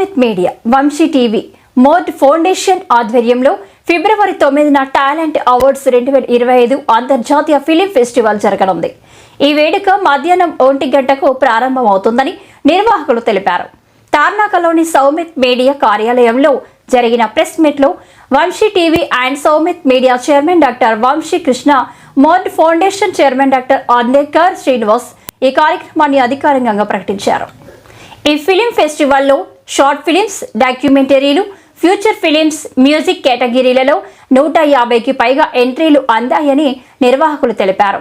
Soumith media, Vamshi TV, mode foundation ఆధ్వర్యంలో ఫిబ్రవరి 9న talent awards 2025 అంతర్జాతీయ ఫిలిం ఫెస్టివల్ జరగనుంది. ఈ వేడుక మధ్యాహ్నం 1 గంటకు ప్రారంభమవుతుందని నిర్వాహకులు తెలిపారు. తార్నాకలోని సౌమిత్ మీడియా కార్యాలయంలో జరిగిన ప్రెస్ మీట్లో Vamsi TV and Soumith media chairman doctor Vamsi Krishna, mode foundation chairman doctor Andekar Srinivas ఈ కార్యక్రమాన్ని అధికారికంగా ప్రకటించారు. ఈ ఫిలిం ఫెస్టివల్లో షార్ట్ ఫిలిమ్స్, డాక్యుమెంటరీలు, ఫ్యూచర్ ఫిలిమ్స్, మ్యూజిక్ కేటగిరీలలో 150కి పైగా ఎంట్రీలు అందాయని నిర్వాహకులు తెలిపారు.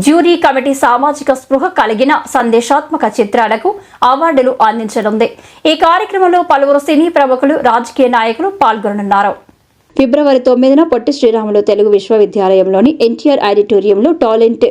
జ్యూరీ కమిటీ సామాజిక స్పృహ కలిగిన సందేశాత్మక చిత్రాలకు అవార్డులు అందించనుంది. ఈ కార్యక్రమంలో పలువురు సినీ ప్రముఖులు, రాజకీయ నాయకులు పాల్గొననున్నారు. ఫిబ్రవరి 9న పొట్టి శ్రీరాములు తెలుగు విశ్వవిద్యాలయంలోని ఎన్టీఆర్ ఆడిటోరియంలో టాలెంట్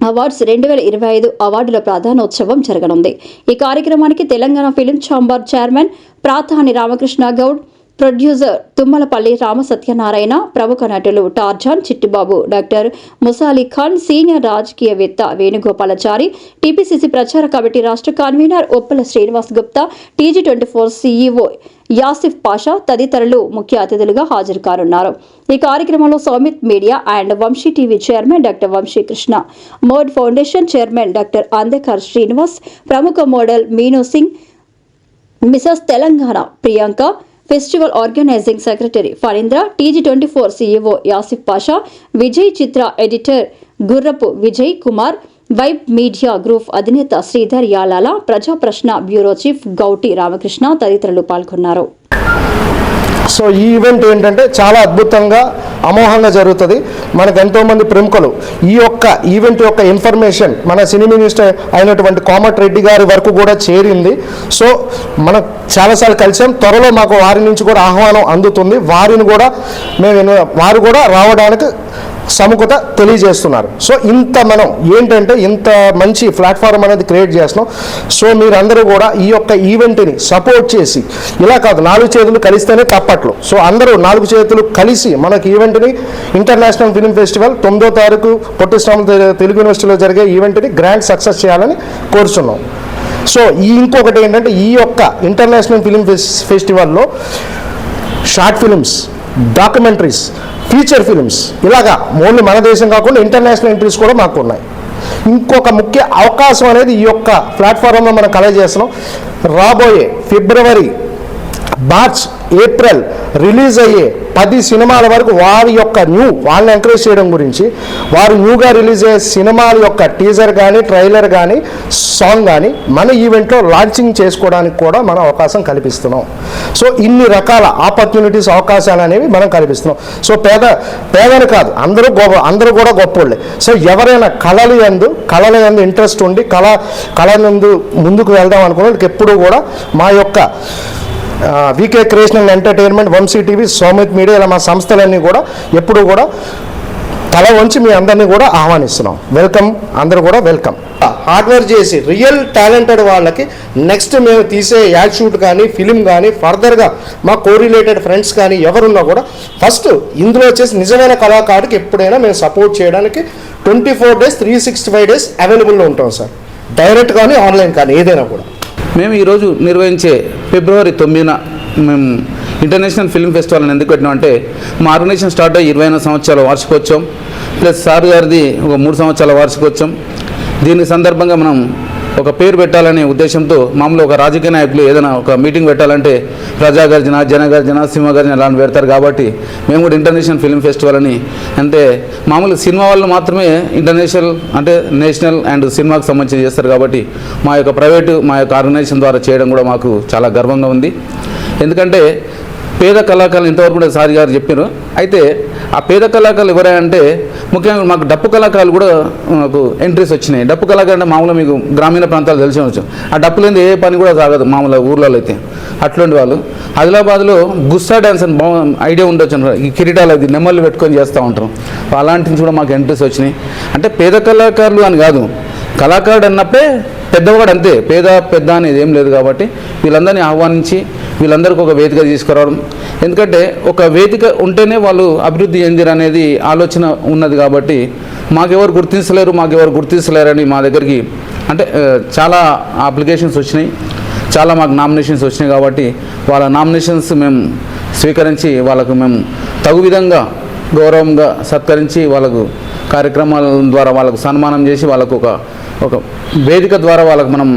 అవార్డ్స్ 2025 అవార్డుల ప్రధానోత్సవం జరగనుంది. ఈ కార్యక్రమానికి Telangana film chamber chairman Prathani Ramakrishna Goud, producer Tummalapalli Rama Satyanarayana, ప్రముఖ నటులు Tarzan, Chittibabu, doctor Musali Khan, senior రాజకీయవేత్త వేణుగోపాలాచారి, టీపీసీసీ ప్రచార కమిటీ రాష్ట్ర convener Uppala Srinivas Gupta, TG24 CEO Asif Pasha తదితరులు ముఖ్య అతిథులుగా హాజరు కానున్నారు. ఈ కార్యక్రమంలో Soumith media and Vamsi TV chairman doctor Vamsi Krishna, mode foundation chairman doctor Andekar Srinivas, ప్రముఖ model Meenu Singh, Mrs Telangana Priyanka, festival organizing secretary Phanindra, TG24 CEO Asif Pasha, Vijay చిత్ర ఎడిటర్ గుర్రపు Vijay Kumar, vibe media group అధినేత శ్రీధర్ యాలాల, ప్రజా ప్రశ్న బ్యూరో చీఫ్ గౌటి రామకృష్ణ తదితరులు పాల్గొన్నారు. సో ఈ ఈవెంట్ ఏంటంటే చాలా అద్భుతంగా, అమోఘంగా జరుగుతుంది. మనకు ఎంతోమంది ప్రముఖులు ఈ యొక్క ఈవెంట్ యొక్క ఇన్ఫర్మేషన్ మన సినీ మినిస్టర్ అయినటువంటి కోమటిరెడ్డి గారి వరకు కూడా చేరింది. సో మనం చాలాసార్లు కలిసాం. త్వరలో మాకు వారి నుంచి కూడా ఆహ్వానం అందుతుంది. వారు కూడా రావడానికి సముఖత తెలియజేస్తున్నారు. సో మనం ఏంటంటే ఇంత మంచి ప్లాట్ఫామ్ అనేది క్రియేట్ చేస్తున్నాం. సో మీరందరూ కూడా ఈ యొక్క ఈవెంట్ని సపోర్ట్ చేసి, ఇలా కాదు 4 చేతులు కలిస్తేనే తప్పట్లు. సో అందరూ 4 చేతులు కలిసి మనకి ఈవెంట్ని ఇంటర్నేషనల్ ఫిలిం ఫెస్టివల్ 9వ తారీఖు పొట్టి శ్రీరాములు తెలుగు యూనివర్సిటీలో జరిగే ఈవెంట్ని గ్రాండ్ సక్సెస్ చేయాలని కోరుచున్నాం. సో ఇంకొకటి ఏంటంటే ఈ యొక్క ఇంటర్నేషనల్ ఫిలిం ఫెస్టివల్లో short films, documentaries, feature films ఇలాగా ఓన్లీ మన దేశం కాకుండా ఇంటర్నేషనల్ ఎంట్రీస్ కూడా మాకు ఉన్నాయి. ఇంకొక ముఖ్య అవకాశం అనేది ఈ యొక్క ప్లాట్ఫారంలో మనం కలెక్ట్ చేస్తున్నాం. రాబోయే ఫిబ్రవరి, మార్చ్, ఏప్రిల్ రిలీజ్ అయ్యే 10 సినిమాల వరకు వాళ్ళని ఎంకరేజ్ చేయడం గురించి, వారు న్యూగా రిలీజ్ అయ్యే సినిమాల యొక్క టీజర్ కానీ, ట్రైలర్ కానీ, సాంగ్ కానీ మన ఈవెంట్లో లాంచింగ్ చేసుకోవడానికి కూడా మనం అవకాశం కల్పిస్తున్నాం. సో ఇన్ని రకాల ఆపర్చునిటీస్, అవకాశాలు అనేవి మనం కల్పిస్తున్నాం. సో పేదలు కాదు, అందరూ కూడా గొప్పోళ్ళే. సో ఎవరైనా కళల యందు ఇంట్రెస్ట్ ఉండి కళ నందు ముందుకు వెళ్దాం అనుకున్నది ఎప్పుడూ కూడా మా యొక్క VK creation and entertainment, Vamsi TV, Soumith media ఇలా మా సంస్థలన్నీ కూడా ఎప్పుడు కూడా తల వంచి మీ అందరినీ కూడా ఆహ్వానిస్తున్నాం. వెల్కమ్, అందరూ కూడా వెల్కమ్. హార్డ్ వర్క్ చేసి రియల్ టాలెంటెడ్ వాళ్ళకి నెక్స్ట్ మేము తీసే యాడ్ షూట్ కానీ, ఫిలిం కానీ, ఫర్దర్గా మా కోరిలేటెడ్ ఫ్రెండ్స్ కానీ ఎవరున్నా కూడా ఫస్ట్ ఇందులో వచ్చేసి నిజమైన కళాకారుడికి ఎప్పుడైనా మేము సపోర్ట్ చేయడానికి 24 days 365 days అవైలబుల్లో ఉంటాం సార్. డైరెక్ట్ కానీ, ఆన్లైన్ కానీ, ఏదైనా కూడా. మేము ఈరోజు నిర్వహించే ఫిబ్రవరి 9న మేము ఇంటర్నేషనల్ ఫిల్మ్ ఫెస్టివల్ ఎందుకు పెట్టినామంటే, మా ఆర్గనైజేషన్ స్టార్ట్ అయ్యి 20వ సంవత్సరాల వార్షికోత్సవం ప్లస్ సార్ గారిది ఒక 3 సంవత్సరాల వార్షికోత్సవం. దీని సందర్భంగా మనం ఒక పేరు పెట్టాలనే ఉద్దేశంతో, మామూలు ఒక రాజకీయ నాయకులు ఏదైనా ఒక మీటింగ్ పెట్టాలంటే ప్రజాగర్జన, జనగర్జన, సింహగర్జన అలాంటి పెడతారు. కాబట్టి మేము కూడా ఇంటర్నేషనల్ ఫిల్మ్ ఫెస్టివల్ అని, అంటే మామూలు సినిమా వాళ్ళు మాత్రమే ఇంటర్నేషనల్ అంటే నేషనల్ అండ్ సినిమాకు సంబంధించి చేస్తారు. కాబట్టి మా యొక్క ప్రైవేటు మా యొక్క ఆర్గనైజేషన్ ద్వారా చేయడం కూడా మాకు చాలా గర్వంగా ఉంది. ఎందుకంటే పేద కళాకారులు ఇంతవరకు కూడా సార్ గారు చెప్పారు. అయితే ఆ పేద కళాకారులు ఎవరంటే ముఖ్యంగా మాకు డప్పు కళాకారులు కూడా మాకు ఎంట్రీస్ వచ్చినాయి. డప్పు కళాకారు అంటే మామూలుగా మీకు గ్రామీణ ప్రాంతాలు తెలిసి ఉండొచ్చు. ఆ డప్పు లేని ఏ పని కూడా సాగదు మామూలుగా ఊర్లలో అయితే. అట్లాంటి వాళ్ళు ఆదిలాబాద్లో గుస్సా డ్యాన్స్ అని ఐడియా ఉండొచ్చు. ఈ కిరీటాలు అది నెమ్మలు పెట్టుకొని చేస్తూ ఉంటారు. అలాంటివి కూడా మాకు ఎంట్రీస్ వచ్చినాయి. అంటే పేద కళాకారులు అని కాదు, కళాకారుడు అన్నప్పుడే పెద్దవాడు అంతే, పెద్ద అనేది ఏం లేదు. కాబట్టి వీళ్ళందరినీ ఆహ్వానించి వీళ్ళందరికీ ఒక వేదిక తీసుకురావడం, ఎందుకంటే ఒక వేదిక ఉంటేనే వాళ్ళు అభివృద్ధి చెందిరు అనేది ఆలోచన ఉన్నది. కాబట్టి మాకెవరు గుర్తించలేరు అని మా దగ్గరికి అంటే చాలా అప్లికేషన్స్ వచ్చినాయి. చాలా మాకు నామినేషన్స్ వచ్చినాయి కాబట్టి వాళ్ళ నామినేషన్స్ మేము స్వీకరించి వాళ్ళకు మేము తగు విధంగా గౌరవంగా సత్కరించి వాళ్ళకు కార్యక్రమాల ద్వారా వాళ్ళకు సన్మానం చేసి వాళ్ళకు ఒక వేదిక ద్వారా వాళ్ళకు మనం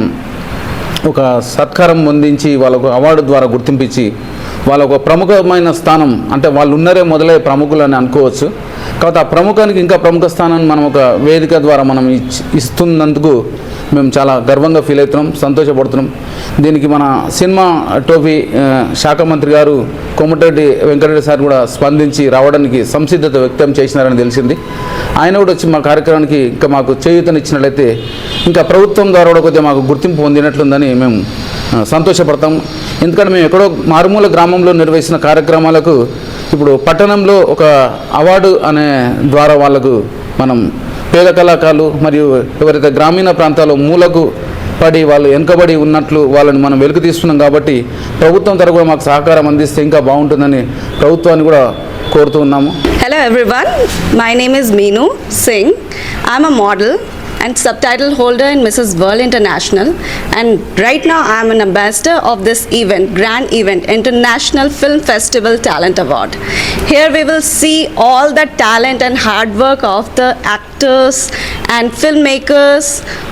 ఒక సత్కారం పొందించి వాళ్ళకు అవార్డు ద్వారా గుర్తింపించి వాళ్ళకు ఒక ప్రముఖమైన స్థానం, అంటే వాళ్ళు ఉన్నరే మొదలై ప్రముఖులు అని అనుకోవచ్చు. కాబట్టి ఆ ప్రముఖానికి ఇంకా ప్రముఖ స్థానాన్ని మనం ఒక వేదిక ద్వారా మనం ఇస్తున్నందుకు మేము చాలా గర్వంగా ఫీల్ అవుతున్నాం, సంతోషపడుతున్నాం. దీనికి మన సినిమా టోపీ శాఖ మంత్రి గారు కోమటిరెడ్డి వెంకటరెడ్డి సార్ కూడా స్పందించి రావడానికి సంసిద్ధత వ్యక్తం చేసినారని తెలిసింది. ఆయన కూడా వచ్చి మా కార్యక్రమానికి ఇంకా మాకు చేయూతనిచ్చినట్లయితే ఇంకా ప్రభుత్వం ద్వారా కూడా కొద్దిగా మాకు గుర్తింపు పొందినట్లుందని మేము సంతోషపడతాం. ఎందుకంటే మేము ఎక్కడో మారుమూల గ్రామంలో నిర్వహించిన కార్యక్రమాలకు ఇప్పుడు పట్టణంలో ఒక అవార్డు అనే ద్వారా వాళ్ళకు మనం పేద కళాకారులు మరియు ఎవరైతే గ్రామీణ ప్రాంతాల్లో మూలకు పడి వాళ్ళు వెనుకబడి ఉన్నట్లు వాళ్ళని మనం వెలుగు తీస్తున్నాం. కాబట్టి ప్రభుత్వం తరపున మాకు సహకారం అందిస్తే ఇంకా బాగుంటుందని ప్రభుత్వాన్ని కూడా కోరుతూ ఉన్నాము. Hello everyone, my name is Meenu Singh. I'm a model and subtitle holder in Mrs. World International, and right now I am an ambassador of this event, grand event, International Film Festival Talent Award. Here we will see all the talent and hard work of the actors and filmmakers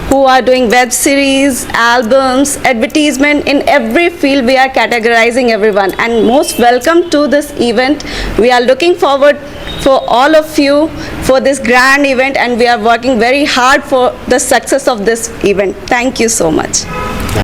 who are doing web series, albums, advertisement. In every field we are categorizing everyone, and most welcome to this event. We are looking forward for all of you for this grand event, and we are working very hard for the success of this event. Thank you so much.